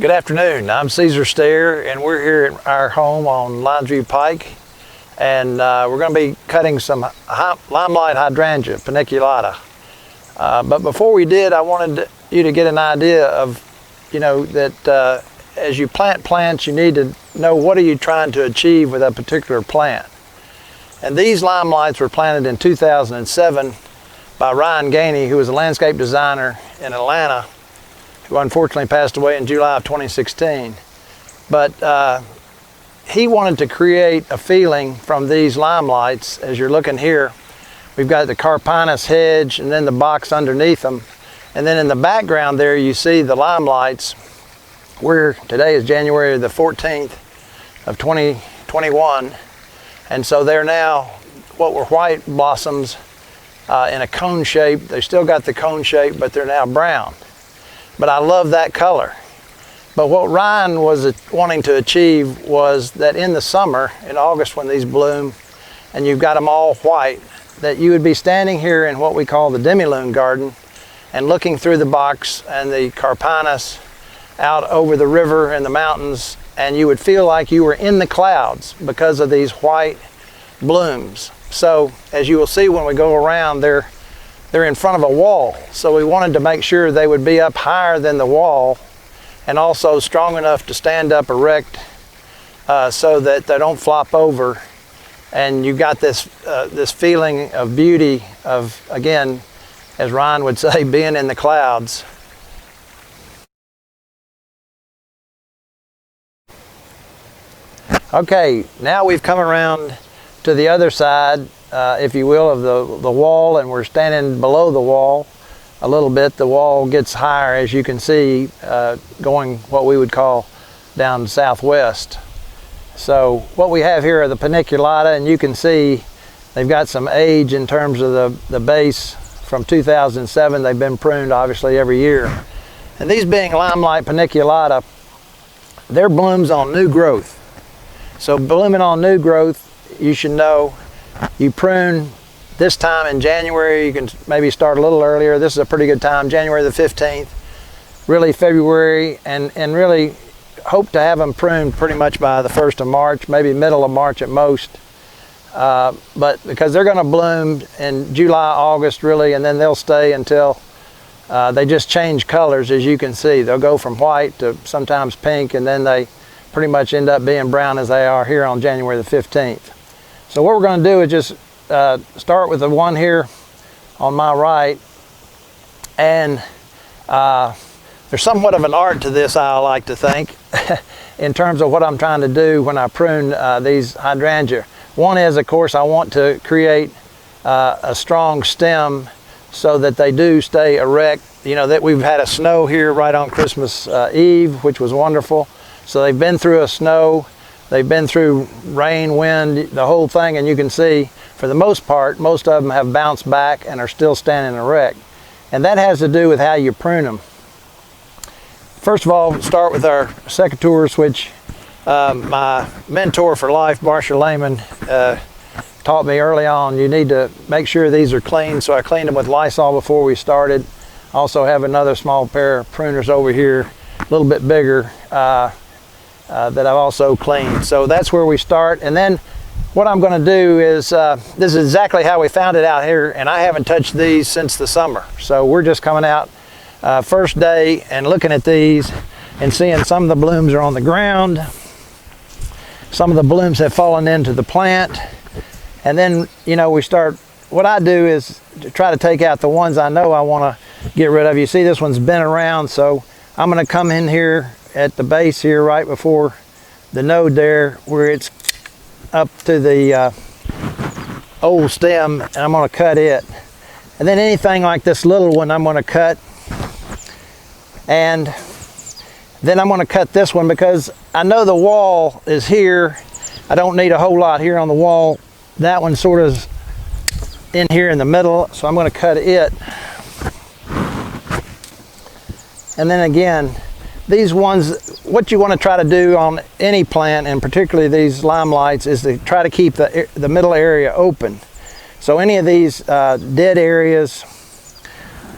Good afternoon. I'm Caesar Stair, and we're here at our home on Linesview Pike, and we're going to be cutting some Limelight Hydrangea paniculata. But before we did, I wanted you to get an idea of, that as you plant plants, you need to know what are you trying to achieve with a particular plant. And these Limelights were planted in 2007 by Ryan Gainey, who was a landscape designer in Atlanta, who unfortunately passed away in July of 2016. But he wanted to create a feeling from these Limelights. As you're looking here, we've got the accompanies hedge and then the box underneath them. And then in the background there, you see the Limelights, where today is January the 14th of 2021. And so they're now what were white blossoms in a cone shape. They still got the cone shape, but they're now brown. But I love that color. But what Ryan was wanting to achieve was that in the summer, in August when these bloom, and you've got them all white, that you would be standing here in what we call the demi-lune garden and looking through the box and the accompanies out over the river and the mountains, and you would feel like you were in the clouds because of these white blooms. So as you will see when we go around, they're in front of a wall. So we wanted to make sure they would be up higher than the wall and also strong enough to stand up erect so that they don't flop over. And you got this feeling of beauty of, again, as Ryan would say, being in the clouds. Okay, now we've come around to the other side, if you will, of the wall, and we're standing below the wall a little bit. The wall gets higher, as you can see, going what we would call down southwest. So what we have here are the paniculata, and you can see they've got some age in terms of the base. From 2007, they've been pruned obviously every year. And these being Limelight paniculata, they're blooms on new growth. So blooming on new growth, you should know you prune this time in January. You can maybe start a little earlier. This is a pretty good time, January the 15th, really February, and really hope to have them pruned pretty much by the 1st of March, maybe middle of March at most. But because they're going to bloom in July, August really, and then they'll stay until they just change colors. As you can see, they'll go from white to sometimes pink, and then they pretty much end up being brown as they are here on January the 15th. So what we're going to do is just start with the one here on my right, and there's somewhat of an art to this, I like to think, in terms of what I'm trying to do when I prune these hydrangea. One is, of course, I want to create a strong stem so that they do stay erect. You know, that we've had a snow here right on Christmas Eve, which was wonderful. So they've been through a snow, they've been through rain, wind, the whole thing, and you can see, for the most part, most of them have bounced back and are still standing erect. And that has to do with how you prune them. First of all, start with our secateurs, which my mentor for life, Marcia Lehman, taught me early on. You need to make sure these are clean, so I cleaned them with Lysol before we started. Also have another small pair of pruners over here, a little bit bigger, that I've also cleaned. So that's where we start. And then what I'm going to do is, this is exactly how we found it out here, and I haven't touched these since the summer. So we're just coming out first day and looking at these and seeing some of the blooms are on the ground. Some of the blooms have fallen into the plant. And then, we start, what I do is to try to take out the ones I know I want to get rid of. You see this one's been around, so I'm going to come in here at the base here right before the node there where it's up to the old stem, and I'm going to cut it. And then anything like this little one I'm going to cut. And then I'm going to cut this one because I know the wall is here. I don't need a whole lot here on the wall. That one's sort of in here in the middle, so I'm going to cut it. And then again, these ones, what you want to try to do on any plant, and particularly these Limelights, is to try to keep the middle area open. So any of these dead areas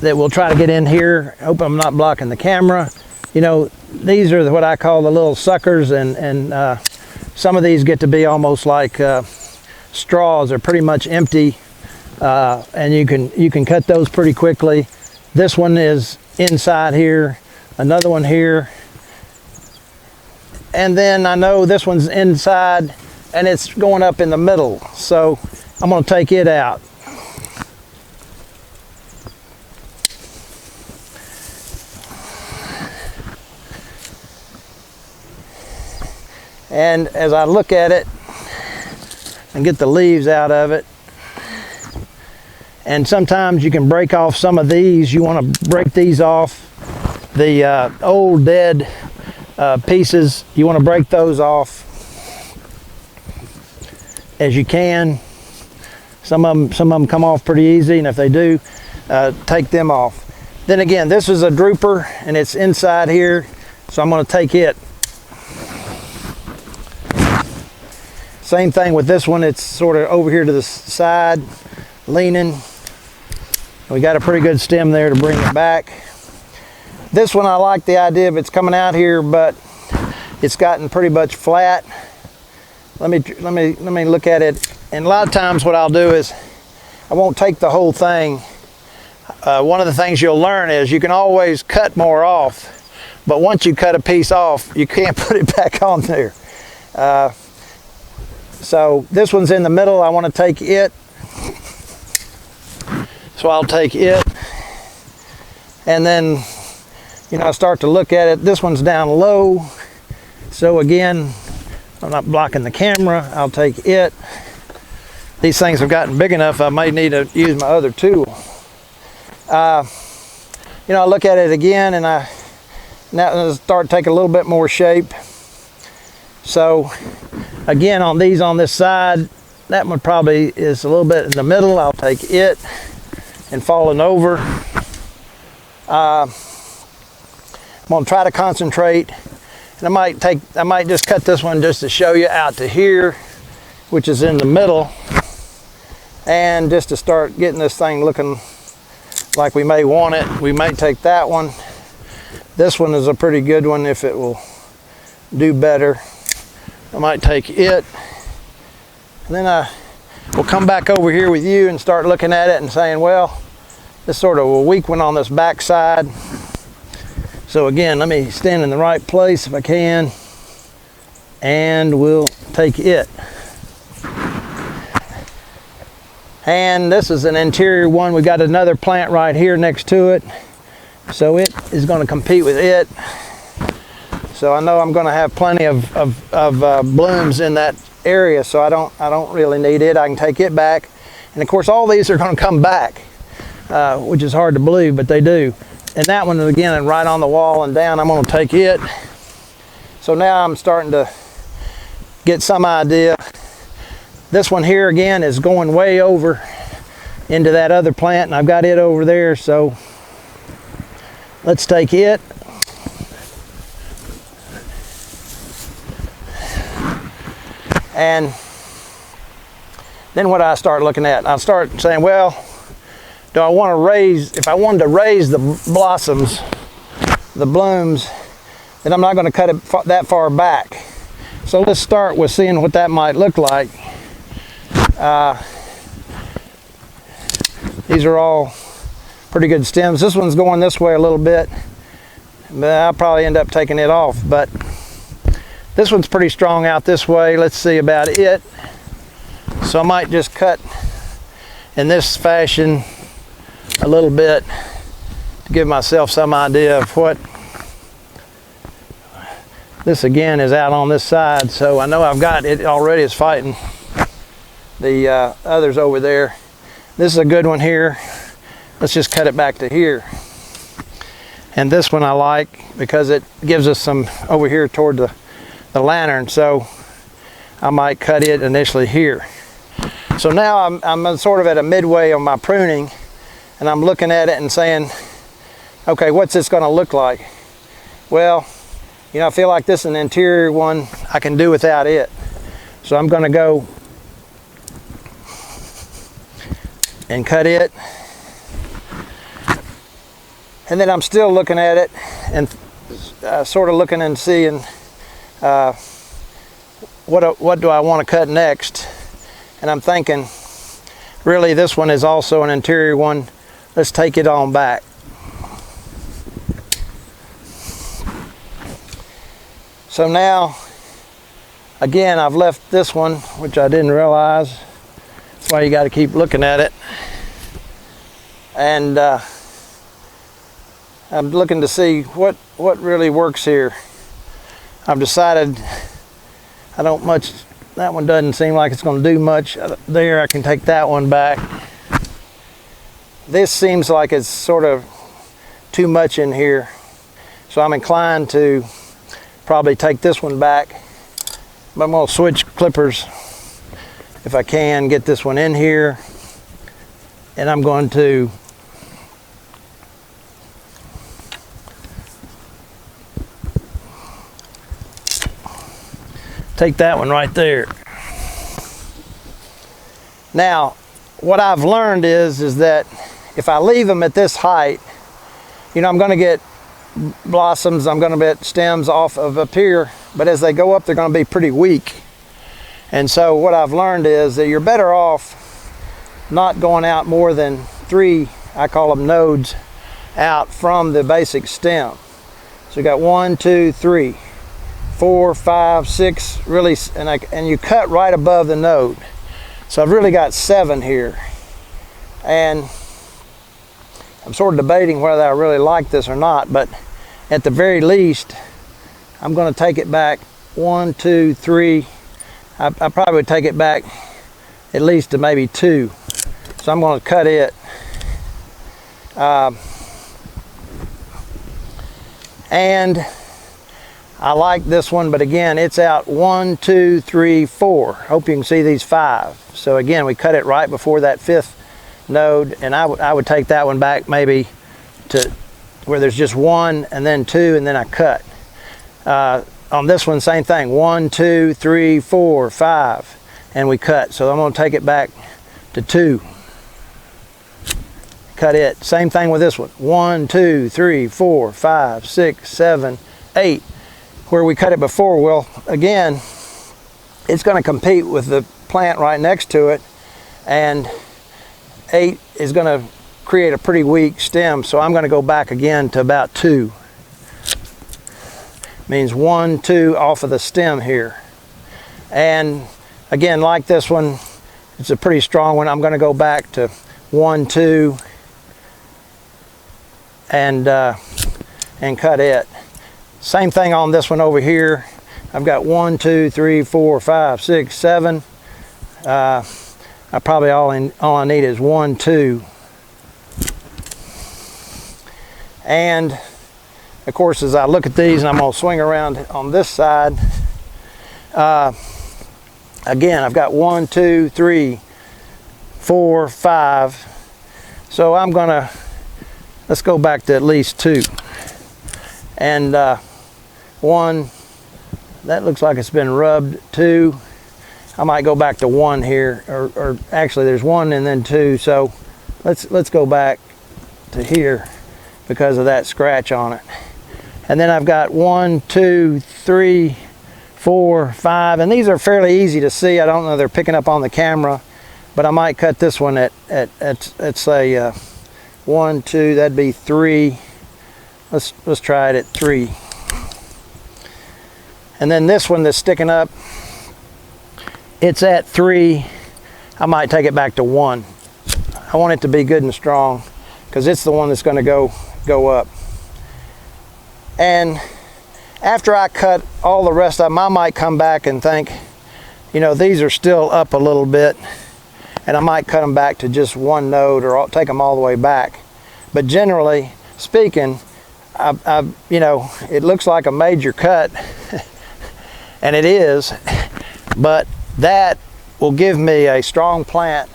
that we'll try to get in here, hope I'm not blocking the camera, you know, these are what I call the little suckers, and some of these get to be almost like straws. They're pretty much empty, and you can cut those pretty quickly. This one is inside here, another one here, and then I know this one's inside and it's going up in the middle, so I'm going to take it out. And as I look at it and get the leaves out of it, and sometimes you can break off some of these. You want to break these off. The old dead pieces, you want to break those off as you can. Some of them come off pretty easy, and if they do, take them off. Then again, this is a drooper and it's inside here, so I'm going to take it. Same thing with this one, it's sort of over here to the side, leaning. We got a pretty good stem there to bring it back. This one I like the idea of it's coming out here, but it's gotten pretty much flat. Let me look at it. And a lot of times what I'll do is I won't take the whole thing. One of the things you'll learn is you can always cut more off, but once you cut a piece off, you can't put it back on there. So this one's in the middle. I want to take it. So I'll take it. And then, you know, I start to look at it. This one's down low. So again, I'm not blocking the camera. I'll take it. These things have gotten big enough, I may need to use my other tool. You know, I look at it again, and now start taking a little bit more shape. So again, on these on this side, that one probably is a little bit in the middle. I'll take it and falling over. I'm gonna try to concentrate, and I might just cut this one just to show you out to here, which is in the middle, and just to start getting this thing looking like we may want it. We may take that one. This one is a pretty good one if it will do better. I might take it, and then I will come back over here with you and start looking at it and saying, well, this is sort of a weak one on this back side. So again, let me stand in the right place if I can, and we'll take it. And this is an interior one. We got another plant right here next to it, so it is going to compete with it. So I know I'm going to have plenty of blooms in that area, so I don't really need it. I can take it back, and of course all these are going to come back, which is hard to believe, but they do. And that one again, right on the wall and down, I'm going to take it. So now I'm starting to get some idea. This one here again is going way over into that other plant, and I've got it over there, so let's take it. And then what I start looking at, I start saying, well, do I want to raise, if I wanted to raise the blossoms, the blooms, then I'm not going to cut it that far back. So let's start with seeing what that might look like. These are all pretty good stems. This one's going this way a little bit, but I'll probably end up taking it off. But this one's pretty strong out this way. Let's see about it. So I might just cut in this fashion a little bit to give myself some idea of what. This again is out on this side, so I know I've got it already. Is fighting the others over there. This is a good one here. Let's just cut it back to here. And this one I like because it gives us some over here toward the lantern, so I might cut it initially here. So now I'm sort of at a midway on my pruning, and I'm looking at it and saying, okay, what's this going to look like? Well, you know, I feel like this is an interior one. I can do without it. So I'm going to go and cut it. And then I'm still looking at it and sort of looking and seeing what do I want to cut next, and I'm thinking really this one is also an interior one. Let's take it on back. So now again, I've left this one, which I didn't realize. That's why you got to keep looking at it. And I'm looking to see what really works here. I've decided that one doesn't seem like it's going to do much. There, I can take that one back. This seems like it's sort of too much in here. So I'm inclined to probably take this one back. But I'm going to switch clippers if I can, get this one in here. And I'm going to take that one right there. Now, what I've learned is that if I leave them at this height, you know, I'm going to get blossoms, I'm going to get stems off of up here, but as they go up, they're going to be pretty weak. And so what I've learned is that you're better off not going out more than 3, I call them nodes, out from the basic stem. So you got 1, 2, 3, 4, 5, 6, really, and you cut right above the node. So I've really got 7 here. And I'm sort of debating whether I really like this or not, but at the very least, I'm going to take it back 1, 2, 3. I probably would take it back at least to maybe 2. So I'm going to cut it. And I like this one, but again, it's out 1, 2, 3, 4. Hope you can see these 5. So again, we cut it right before that 5th node, and I would take that one back maybe to where there's just 1 and then 2, and then I cut. On this one, same thing, 1, 2, 3, 4, 5, and we cut. So I'm going to take it back to 2. Cut it. Same thing with this one, 1, 2, 3, 4, 5, 6, 7, 8. Where we cut it before, well, again, it's going to compete with the plant right next to it, and 8 is going to create a pretty weak stem, so I'm going to go back again to about 2. Means 1, 2 off of the stem here. And again, like this one, it's a pretty strong one. I'm going to go back to 1, 2 and cut it. Same thing on this one over here. I've got 1, 2, 3, 4, 5, 6, 7. I probably all I need is 1, 2. And of course, as I look at these, and I'm going to swing around on this side, again, I've got 1, 2, 3, 4, 5. So I'm going to, let's go back to at least 2. And 1, that looks like it's been rubbed. 2, I might go back to 1 here, or actually there's 1 and then 2. So let's go back to here because of that scratch on it. And then I've got 1, 2, 3, 4, 5, and these are fairly easy to see. I don't know if they're picking up on the camera, but I might cut this one at say 1, 2, that'd be 3. Let's try it at 3. And then this one that's sticking up, it's at 3. I might take it back to 1. I want it to be good and strong because it's the one that's going to go up. And after I cut all the rest of them, I might come back and think, you know, these are still up a little bit, and I might cut them back to just 1 node, or I'll take them all the way back. But generally speaking, you know, it looks like a major cut, and it is, but that will give me a strong plant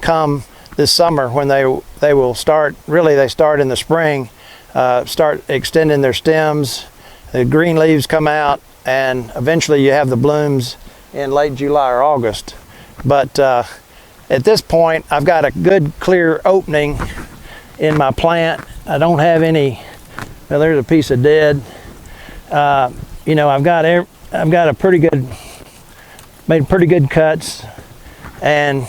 come this summer when they will start. Really, they start in the spring. Start extending their stems, the green leaves come out, and eventually you have the blooms in late July or August. But at this point, I've got a good clear opening in my plant. I don't have any, well, there's a piece of dead. you know, I've got a pretty good, made pretty good cuts, and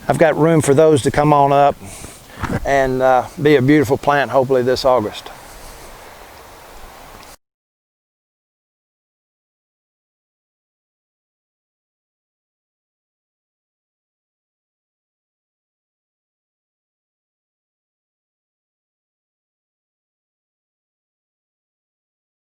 I've got room for those to come on up and be a beautiful plant hopefully this August.